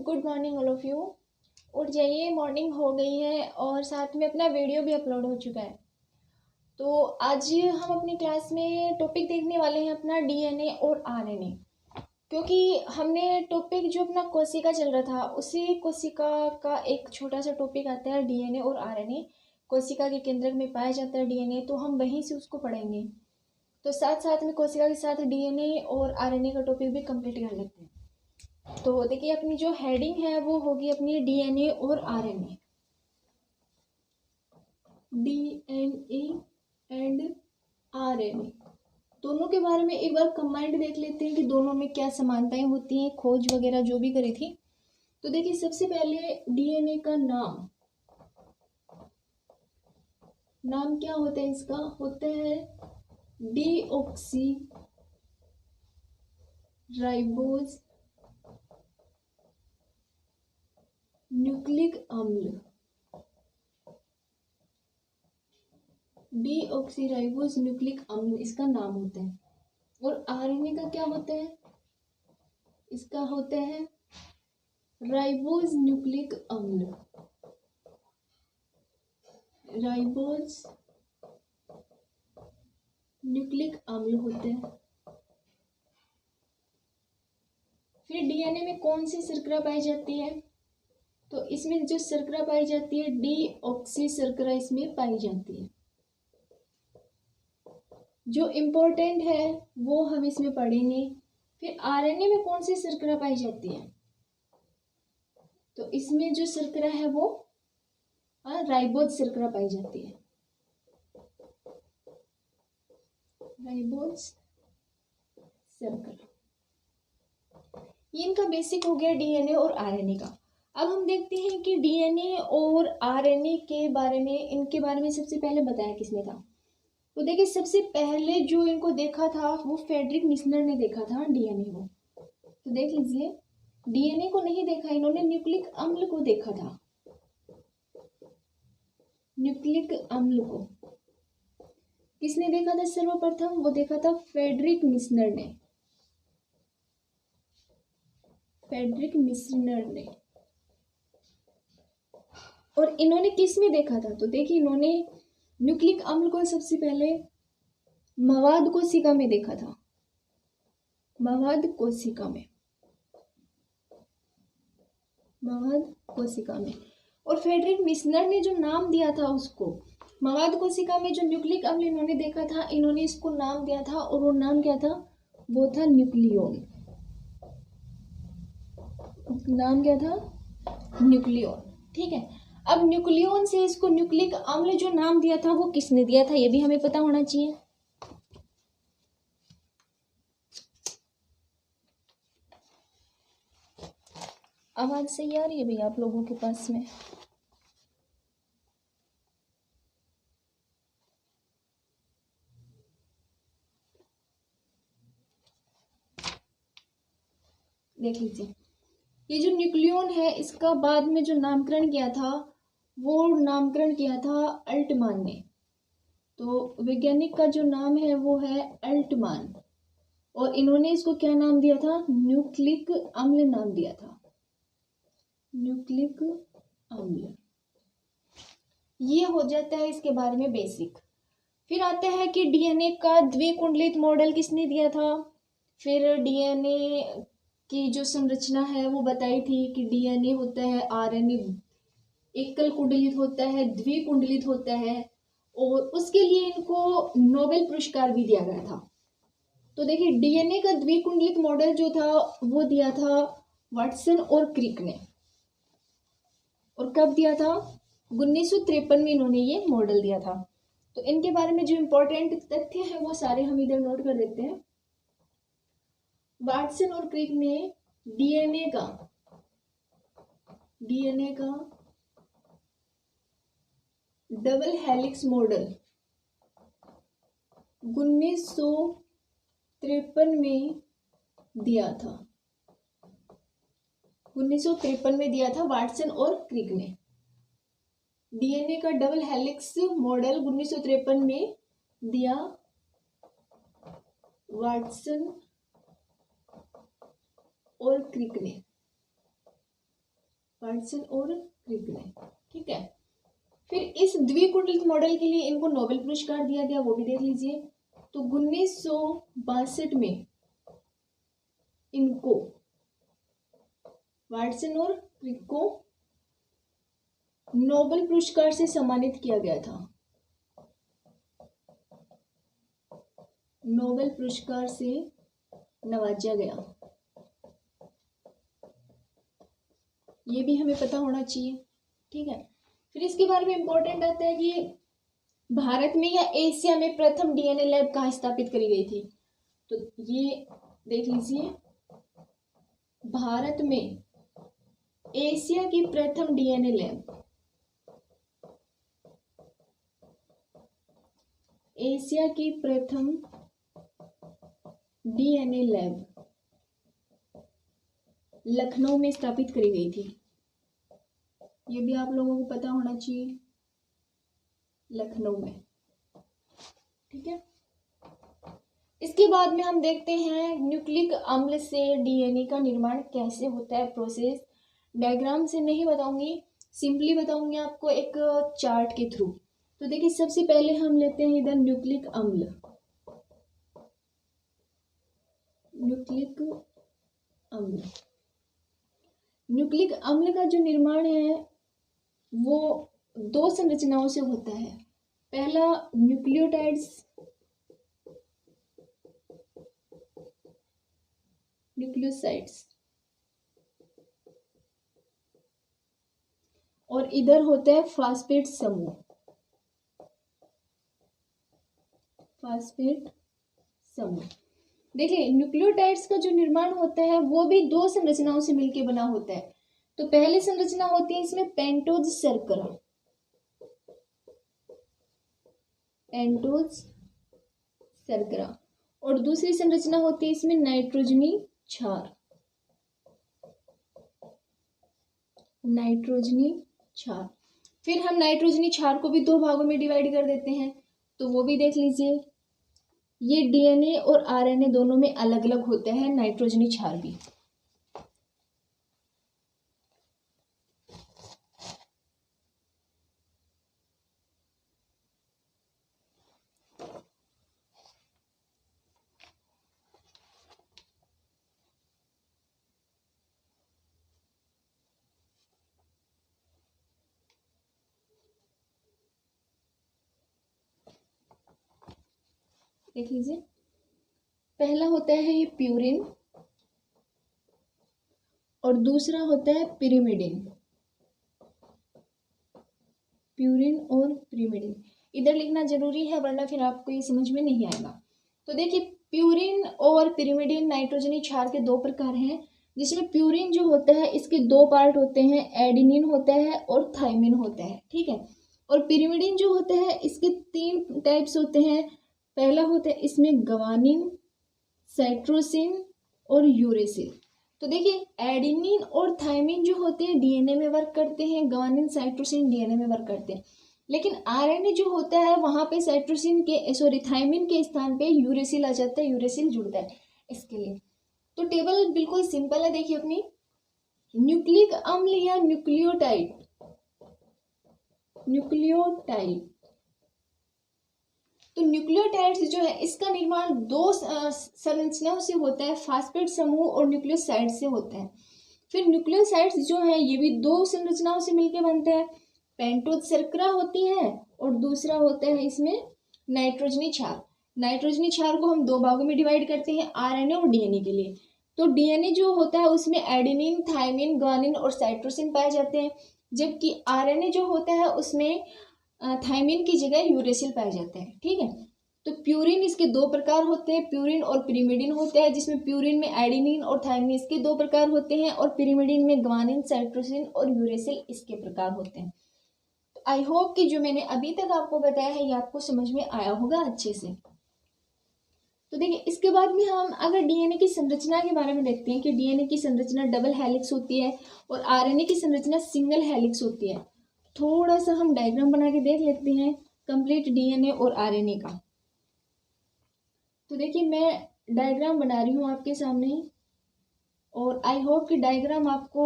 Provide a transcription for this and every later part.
Good morning all of you. उठ जाइए, morning हो गई है और साथ में अपना वीडियो भी अपलोड हो चुका है। तो आज हम अपनी क्लास में टॉपिक देखने वाले हैं अपना डीएनए और आरएनए, क्योंकि हमने टॉपिक जो अपना कोशिका चल रहा था उसी कोशिका का एक छोटा सा टॉपिक आता है डीएनए और आरएनए। कोशिका के केंद्रक में पाया जाता है डीएनए, तो हम वहीं से उसको पढ़ेंगे। तो साथ साथ में कोशिका के साथ डीएनए और आरएनए का टॉपिक भी कंप्लीट कर लेते हैं। तो देखिए, अपनी जो हेडिंग है वो होगी अपनी डीएनए और आरएनए। डीएनए एंड आरएनए दोनों के बारे में एक बार कंबाइंड देख लेते हैं कि दोनों में क्या समानताएं होती हैं, खोज वगैरह जो भी करी थी। तो देखिए, सबसे पहले डीएनए का नाम क्या होता है? इसका होता है डीऑक्सी राइबोज न्यूक्लिक अम्ल। डीऑक्सीराइबोज न्यूक्लिक अम्ल इसका नाम होता है। और आरएनए का क्या होता है? इसका होता है राइबोज न्यूक्लिक अम्ल। राइबोज न्यूक्लिक अम्ल होते हैं। फिर डीएनए में कौन सी शर्करा पाई जाती है? तो इसमें जो शर्करा पाई जाती है डीऑक्सी शर्करा इसमें पाई जाती है। जो इम्पोर्टेंट है वो हम इसमें पढ़ेंगे। फिर आरएनए में कौन सी शर्करा पाई जाती है? तो इसमें जो शर्करा है वो राइबोज शर्करा पाई जाती है। राइबोज शर्करा, ये इनका बेसिक हो गया डीएनए और आरएनए का। अब हम देखते हैं कि डीएनए और आरएनए के बारे में, इनके बारे में सबसे पहले बताया किसने था? तो देखिए, सबसे पहले जो इनको देखा था वो फ्रेडरिक मिशनर ने देखा था डीएनए को। तो देख लीजिए, डीएनए को नहीं देखा इन्होंने, न्यूक्लिक अम्ल को देखा था। न्यूक्लिक अम्ल को किसने देखा था सर्वप्रथम? वो देखा था फ्रेडरिक मिशनर ने। फ्रेडरिक मिशनर ने। और इन्होंने किस में देखा था? तो देखिए, इन्होंने न्यूक्लिक अम्ल को सबसे पहले मवाद कोशिका में देखा था। मवाद कोशिका में। मवाद कोशिका में। और फ्रेडरिक मिशनर ने जो नाम दिया था उसको, मवाद कोशिका में जो न्यूक्लिक अम्ल इन्होंने देखा था, इन्होंने इसको नाम दिया था, और वो नाम क्या था? वो था न्यूक्लियोन। नाम क्या था? न्यूक्लियोन। ठीक है। अब न्यूक्लियोन से इसको न्यूक्लिक अम्ल जो नाम दिया था वो किसने दिया था, ये भी हमें पता होना चाहिए। आवाज सही आ रही है भैया आप लोगों के पास में? देख लीजिए, ये जो न्यूक्लियोन है इसका बाद में जो नामकरण किया था वो नामकरण किया था अल्टमान ने। तो वैज्ञानिक का जो नाम है वो है अल्टमान, और इन्होंने इसको क्या नाम दिया था? न्यूक्लिक अम्ल नाम दिया था। न्यूक्लिक अम्ल। ये हो जाता है इसके बारे में बेसिक। फिर आता है कि डीएनए का द्विकुंडलित मॉडल किसने दिया था? फिर डीएनए की जो संरचना है वो बताई थी कि डीएनए होता है, आरएनए एकल कुंडलित होता है, द्विकुंडलित होता है, और उसके लिए इनको नोबेल पुरस्कार भी दिया गया था। तो देखिए, डीएनए का द्विकुंडलित मॉडल जो था वो दिया था वाटसन और क्रिक ने। और कब दिया था? 1953 में इन्होंने ये मॉडल दिया था। तो इनके बारे में जो इम्पोर्टेंट तथ्य है वो सारे हम इधर नोट कर देते हैं। वाटसन और क्रिक ने डीएनए का डबल हेलिक्स मॉडल 1953 में दिया था। 1953 में दिया था वाटसन और क्रिक ने। डीएनए का डबल हेलिक्स मॉडल 1953 में दिया वाटसन और क्रिक ने। वाटसन और क्रिक ने, ठीक है। फिर इस द्विकुंडलित मॉडल के लिए इनको नोबेल पुरस्कार दिया गया, वो भी देख लीजिए। तो 1962 में इनको वाटसन और क्रिक को नोबेल पुरस्कार से सम्मानित किया गया था, नोबेल पुरस्कार से नवाजा गया। ये भी हमें पता होना चाहिए, ठीक है। फिर इसके बारे में इंपॉर्टेंट आता है कि भारत में या एशिया में प्रथम डीएनए लैब कहाँ स्थापित करी गई थी। तो ये देख लीजिए, भारत में एशिया की प्रथम डीएनए लैब, एशिया की प्रथम डीएनए लैब लखनऊ में स्थापित करी गई थी। ये भी आप लोगों को पता होना चाहिए, लखनऊ में, ठीक है। इसके बाद में हम देखते हैं न्यूक्लिक अम्ल से डीएनए का निर्माण कैसे होता है। प्रोसेस डायग्राम से नहीं बताऊंगी, सिंपली बताऊंगी आपको एक चार्ट के थ्रू। तो देखिए, सबसे पहले हम लेते हैं इधर न्यूक्लिक अम्ल, न्यूक्लिक अम्ल। न्यूक्लिक अम्ल का जो निर्माण है वो दो संरचनाओं से होता है। पहला न्यूक्लियोटाइड्स, न्यूक्लियोसाइड्स, और इधर होता है फास्फेट समूह, फास्फेट समूह। देखिए, न्यूक्लियोटाइड्स का जो निर्माण होता है वो भी दो संरचनाओं से मिलकर बना होता है। तो पहली संरचना होती है इसमें पेंटोज शर्करा, पेंटोज शर्करा, और दूसरी संरचना होती है इसमें नाइट्रोजनी क्षार, नाइट्रोजनी क्षार। फिर हम नाइट्रोजनी क्षार को भी दो भागों में डिवाइड कर देते हैं, तो वो भी देख लीजिए। ये डीएनए और आरएनए दोनों में अलग अलग होता है नाइट्रोजनी क्षार भी। देख लीजिए, पहला होता है ये प्यूरिन और दूसरा होता है पिरिमिडिन, प्यूरिन और पिरिमिडिन। इधर लिखना जरूरी है वरना फिर आपको ये समझ में नहीं आएगा। तो देखिए, प्यूरिन और पिरिमिडिन नाइट्रोजनी क्षार के दो प्रकार हैं, जिसमें प्यूरिन जो होता है इसके दो पार्ट होते हैं, एडिनिन होता है और थाइमिन होता है, ठीक है। और पिरिमिडिन जो होता है इसके तीन टाइप्स होते हैं। पहला होता है इसमें गवानिन, साइट्रोसिन और यूरेसिल। तो देखिए, एडेनिन और थाइमिन जो होते हैं डीएनए में वर्क करते हैं, गवानिन साइट्रोसिन डीएनए में वर्क करते हैं। लेकिन आरएनए जो होता है वहां पे साइट्रोसिन के थाइमिन के स्थान पे यूरेसिल आ जाता है, यूरेसिल जुड़ता है इसके लिए। तो टेबल बिल्कुल सिंपल है, देखिए अपनी। न्यूक्लिक अम्ल या न्यूक्लियोटाइड, न्यूक्लियोटाइड, तो न्यूक्लियोटाइड्स जो है इसका निर्माण दो संरचनाओं से होता है, फास्फेट समूह और न्यूक्लियोसाइड से होता है। फिर न्यूक्लियोसाइड्स जो है ये भी दो संरचनाओं से मिलकर बनते हैं, पेंटोज शर्करा होती है और दूसरा होता है इसमें नाइट्रोजनी क्षार। नाइट्रोजनी क्षार को हम दो भागों में डिवाइड करते हैं, आरएनए और डीएनए के लिए। तो डीएनए जो होता है उसमें एडेनिन, थाइमिन, ग्वानिन और साइट्रोसिन पाए जाते हैं, जबकि आरएनए जो होता है उसमें थाइमिन की जगह यूरेसिल पाए जाते हैं, ठीक है। तो प्यूरिन इसके दो प्रकार होते हैं, प्यूरिन और पिरिमिडिन होते हैं, जिसमें प्यूरिन में एडेनिन और थाइमिन इसके दो प्रकार होते हैं और पिरिमिडिन में ग्वानिन, साइट्रोसिन और यूरेसिल इसके प्रकार होते हैं। तो आई होप कि जो मैंने अभी तक आपको बताया है ये आपको समझ में आया होगा अच्छे से। तो देखिए, इसके बाद में हम अगर डीएनए की संरचना के बारे में देखते हैं कि डीएनए की संरचना डबल हेलिक्स होती है और आरएनए की संरचना सिंगल हेलिक्स होती है। थोड़ा सा हम डायग्राम बना के देख लेते हैं कंप्लीट डीएनए और आरएनए का। तो देखिए, मैं डायग्राम बना रही हूँ आपके सामने। और आई होप कि डायग्राम आपको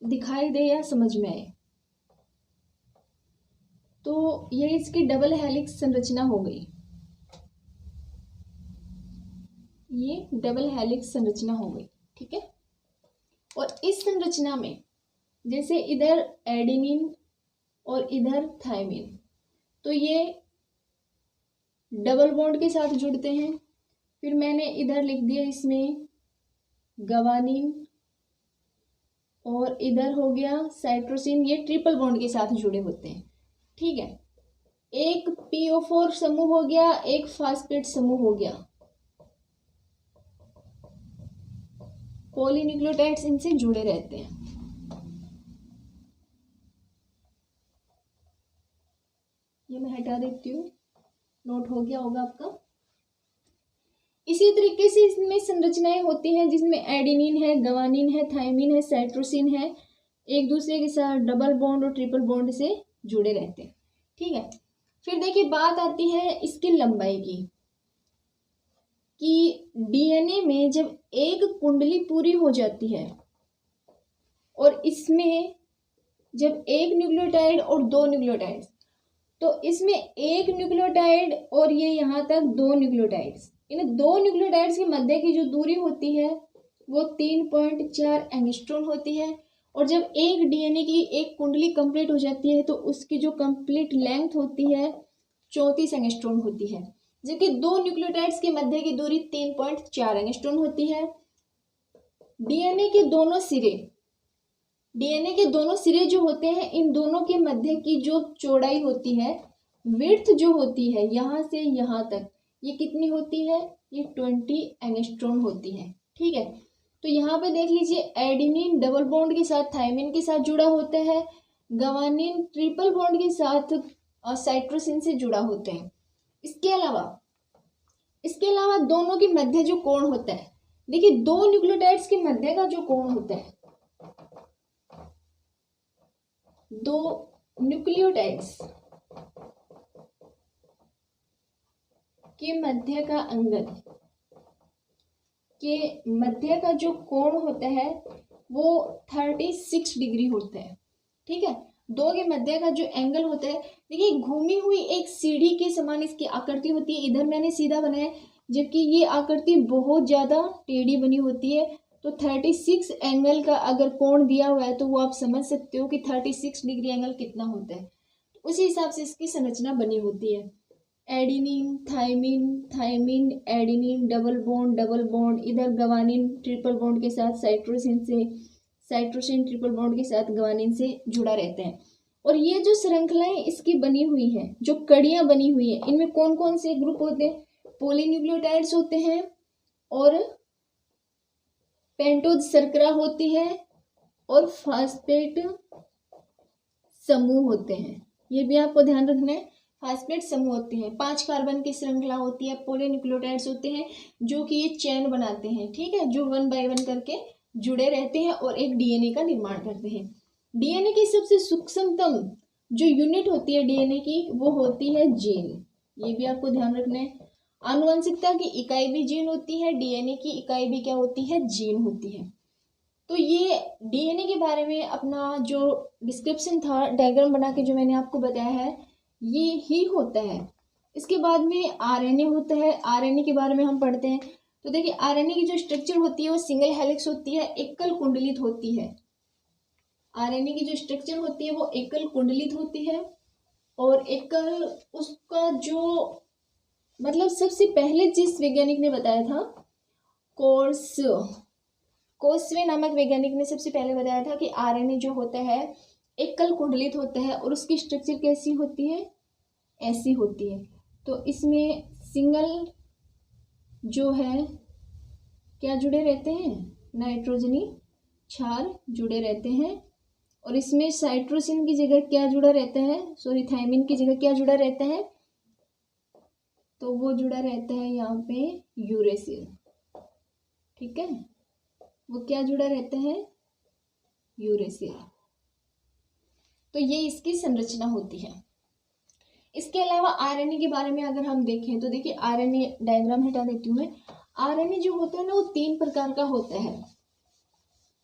दिखाई दे या समझ में आए। तो ये इसकी डबल हेलिक्स संरचना हो गई, ये डबल हेलिक्स संरचना हो गई, ठीक है। और इस संरचना में जैसे इधर एडेनिन और इधर थायमिन, तो ये डबल बॉन्ड के साथ जुड़ते हैं। फिर मैंने इधर लिख दिया इसमें गवानीन, और इधर हो गया साइट्रोसिन, ये ट्रिपल बॉन्ड के साथ जुड़े होते हैं, ठीक है। एक PO4 समूह हो गया, एक फास्फेट समूह हो गया, पॉलीन्यूक्लियोटाइड्स इनसे जुड़े रहते हैं। ये मैं हटा देती हूँ, नोट हो गया होगा आपका। इसी तरीके से इसमें संरचनाएं होती हैं जिसमें एडेनिन है, गवानीन है, थायमिन है, साइट्रोसिन है, एक दूसरे के साथ डबल बॉन्ड और ट्रिपल बॉन्ड से जुड़े रहते हैं, ठीक है। फिर देखिए बात आती है इसकी लंबाई की, कि DNA में जब एक कुंडली पूरी हो जाती है और इसमें जब एक न्यूक्लियोटाइड और दो न्यूक्लियोटाइड्स, तो इसमें एक न्यूक्लियोटाइड और ये यहाँ तक दो न्यूक्लियोटाइड्स, इन दो न्यूक्लियोटाइड्स के मध्य की जो दूरी होती है वो 3.4 एंगस्ट्रॉम होती है। और जब एक DNA की एक कुंडली कंप्लीट हो जाती है तो उसकी जो कंप्लीट लेंथ होती है 34 एंगस्ट्रॉम होती है, जबकि दो न्यूक्लियोटाइड्स के मध्य की दूरी 3.4 एंगस्ट्रॉम होती है। DNA के दोनों सिरे जो होते हैं, इन दोनों के मध्य की जो चौड़ाई होती है, विड्थ जो होती है यहाँ से यहाँ तक, ये कितनी होती है, ये 20 एंगस्ट्रॉम होती है, ठीक है। तो यहाँ पे देख लीजिए एडेनिन डबल बॉन्ड के साथ थायमिन के साथ जुड़ा होता है, गवानीन ट्रिपल बॉन्ड के साथ साइट्रोसिन से जुड़ा होते हैं। इसके अलावा दोनों के मध्य जो कोण होता है, देखिए दो न्यूक्लियोटाइड्स के मध्य का जो कोण होता है, दो न्यूक्लियोटाइड्स के मध्य का एंगल के मध्य का जो कोण होता है वो 36 डिग्री होता है, ठीक है। दो के मध्य का जो एंगल होता है, देखिए घूमी हुई एक सीढ़ी के समान इसकी आकृति होती है। इधर मैंने सीधा बनाया, जबकि ये आकृति बहुत ज़्यादा टेढ़ी बनी होती है। तो 36 एंगल का अगर कोण दिया हुआ है तो वो आप समझ सकते हो कि 36 डिग्री एंगल कितना होता है। उसी हिसाब से इसकी संरचना बनी होती है। Adenine thymine adenine double bond, इधर गवानीन ट्रिपल बॉन्ड के साथ साइट्रोसिन ट्रिपल बॉन्ड के साथ गवानीन से जुड़ा रहते हैं। और ये जो श्रृंखलाएं इसकी बनी हुई हैं, जो कड़ियां बनी हुई हैं, इनमें कौन कौन से ग्रुप होते हैं, पॉलीन्यूक्लियोटाइड्स होते हैं और पेंटोज शर्करा होती है और फास्फेट समूह होते हैं। ये भी आपको ध्यान रखना है, फास्फेट समूह होते हैं। 5 कार्बन की श्रृंखला होती है, पॉलीन्यूक्लियोटाइड्स होते हैं जो कि ये चेन बनाते हैं, ठीक है, जो 1 बाय 1 करके जुड़े रहते हैं और एक DNA का निर्माण करते हैं। DNA की सबसे सूक्ष्मतम जो यूनिट होती है DNA की, वो होती है जीन। ये भी आपको ध्यान रखना है। आनुवंशिकता की इकाई भी जीन होती है, DNA की इकाई भी क्या होती है, जीन होती है। तो ये DNA के बारे में अपना जो डिस्क्रिप्शन था, डायग्राम बना के जो मैंने आपको बताया है, ये ही होता है। इसके बाद में RNA होता है। RNA के बारे में हम पढ़ते हैं। तो देखिए RNA की जो स्ट्रक्चर होती है वो सिंगल हेलिक्स होती है, एकल कुंडलित होती है। RNA की जो स्ट्रक्चर होती है वो एकल कुंडलित होती है। और एकल उसका जो मतलब सबसे पहले जिस वैज्ञानिक ने बताया था, कोर्सवे नामक वैज्ञानिक ने सबसे पहले बताया था कि RNA जो होता है एकल कुंडलित होता है और उसकी स्ट्रक्चर कैसी होती है, ऐसी होती है। तो इसमें सिंगल जो है क्या जुड़े रहते हैं, नाइट्रोजनी क्षार जुड़े रहते हैं। और इसमें साइट्रोसिन की जगह क्या जुड़ा रहता है, थायमिन की जगह क्या जुड़ा रहता है, तो वो जुड़ा रहता है यहाँ पे यूरेसिल, ठीक है, वो क्या जुड़ा रहता है, यूरेसिल। तो ये इसकी संरचना होती है। इसके अलावा RNA के बारे में अगर हम देखें तो देखिए RNA डायग्राम हटा देती हूँ मैं। RNA जो होता है ना वो 3 प्रकार का होता है।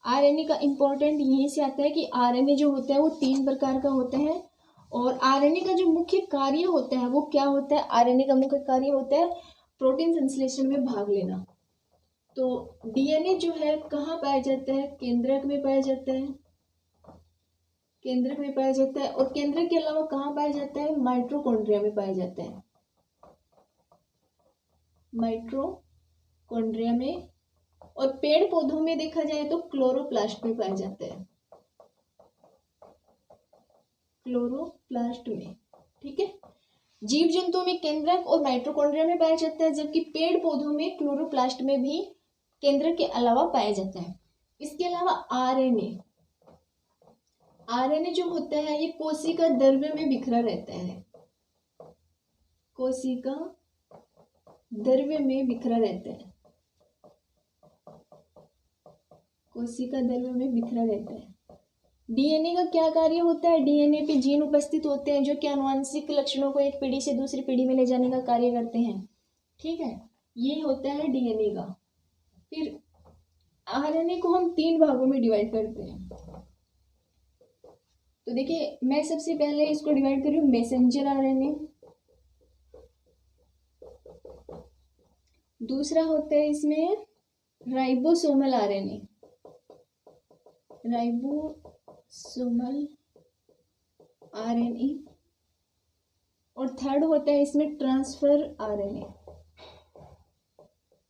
आरएनए का इम्पोर्टेंट यहीं से आता है कि आरएनए जो होता है वो 3 प्रकार का होता है और आरएनए का जो मुख्य कार्य होता है वो क्या होता है? आरएनए का मुख्य कार्य होता है प्रोटीन संश्लेषण में भाग लेना। तो डीएनए जो है कहाँ पाया जाता है? केंद्रक में पाया जाता है, केंद्रक में पाया जाता है। और केंद्रक के अलावा कहाँ पाया जाता है? माइटोकॉन्ड्रिया में पाया जाता है, माइटोकॉन्ड्रिया में। और पेड़ पौधों में देखा जाए तो क्लोरोप्लास्ट में पाया जाता है, क्लोरोप्लास्ट में। ठीक है, जीव जंतुओं में केंद्रक और माइटोकॉन्ड्रिया में पाया जाता है, जबकि पेड़ पौधों में क्लोरोप्लास्ट में भी केंद्रक के अलावा पाया जाता है। इसके अलावा आरएनए, आरएनए जो होता है ये कोशिका द्रव्य में बिखरा रहता है, कोशिका द्रव्य में बिखरा रहता है, कोशिका द्रव्य में बिखरा रहता है। डीएनए का क्या कार्य होता है? डीएनए पे जीन उपस्थित होते हैं जो कि आनुवंशिक लक्षणों को एक पीढ़ी से दूसरी पीढ़ी में ले जाने का कार्य करते हैं। ठीक है, ये होता है डीएनए का। फिर आरएनए को हम 3 भागों में डिवाइड करते हैं। तो देखिए, मैं सबसे पहले इसको डिवाइड कर रही हूँ मैसेंजर आरएनए, दूसरा होता है इसमें राइबोसोमल आरएनए, राइबोसोमल आरएनए, और थर्ड होता है इसमें ट्रांसफर आरएनए,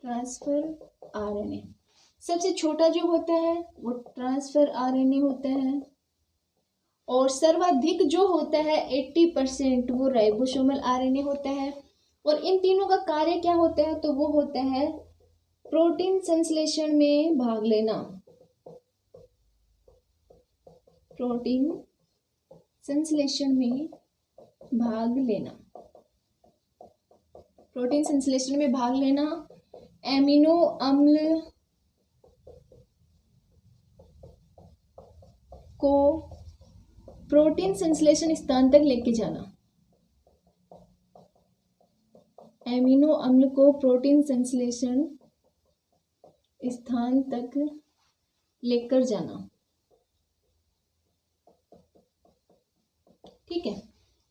ट्रांसफर आरएनए। सबसे छोटा जो होता है वो ट्रांसफर आरएनए होता है और सर्वाधिक जो होता है 80% वो राइबोसोमल आरएनए होता है। और इन तीनों का कार्य क्या होता है? तो वो होता है प्रोटीन संश्लेषण में भाग लेना, प्रोटीन संश्लेषण में भाग लेना, प्रोटीन संश्लेषण में भाग लेना, एमिनो अम्ल को प्रोटीन संश्लेषण स्थान तक लेके जाना, एमिनो अम्ल को प्रोटीन संश्लेषण स्थान तक लेकर जाना। ठीक है,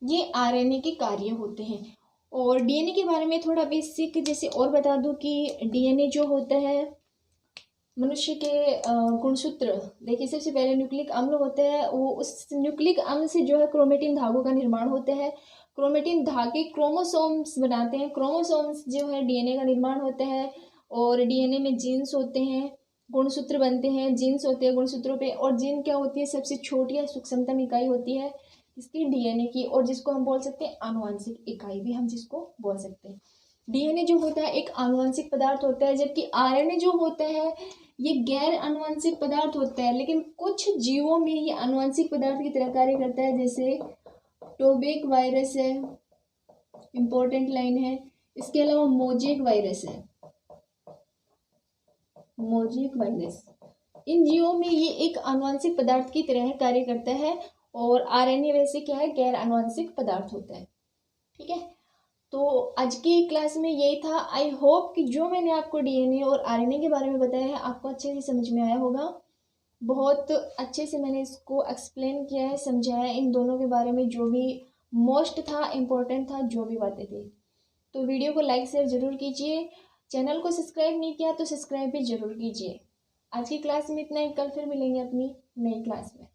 ये आरएनए के कार्य होते हैं। और डीएनए के बारे में थोड़ा बेसिक जैसे और बता दूं कि डीएनए जो होता है मनुष्य के गुणसूत्र, देखिए सबसे पहले न्यूक्लिक अम्ल होता है, वो उस न्यूक्लिक अम्ल से जो है क्रोमेटिन धागों का निर्माण होता है। क्रोमेटिन धागे क्रोमोसोम्स बनाते हैं, क्रोमोसोम्स जो है डीएनए का निर्माण होता है। और डीएनए में जीन्स होते हैं, गुणसूत्र बनते हैं, जीन्स होते हैं गुणसूत्रों पे। और जीन क्या होती है? सबसे छोटी या सूक्ष्मतम इकाई होती है इसकी डीएनए की, और जिसको हम बोल सकते हैं आनुवंशिक इकाई भी हम जिसको बोल सकते हैं। डीएनए जो होता है एक आनुवंशिक पदार्थ होता है, जबकि आरएनए जो होता है ये गैर आनुवंशिक पदार्थ होता है, लेकिन कुछ जीवों में ये आनुवंशिक पदार्थ की तरह कार्य करता है। जैसे टोबैक वायरस है, इंपॉर्टेंट लाइन है। इसके अलावा मोजेक वायरस है, मोजेक वायरस, इन जीवों में ये एक आनुवंशिक पदार्थ की तरह कार्य करता है। और आरएनए वैसे क्या है? गैर आनुवंशिक पदार्थ होता है। ठीक है, तो आज की क्लास में यही था। आई होप कि जो मैंने आपको डीएनए और आरएनए के बारे में बताया है आपको अच्छे से समझ में आया होगा। बहुत अच्छे से मैंने इसको एक्सप्लेन किया है, समझाया है इन दोनों के बारे में, जो भी मोस्ट था, इम्पोर्टेंट था, जो भी बातें थी। तो वीडियो को लाइक शेयर ज़रूर कीजिए, चैनल को सब्सक्राइब नहीं किया तो सब्सक्राइब भी ज़रूर कीजिए। आज की क्लास में इतना ही, कल फिर मिलेंगे अपनी नई क्लास में।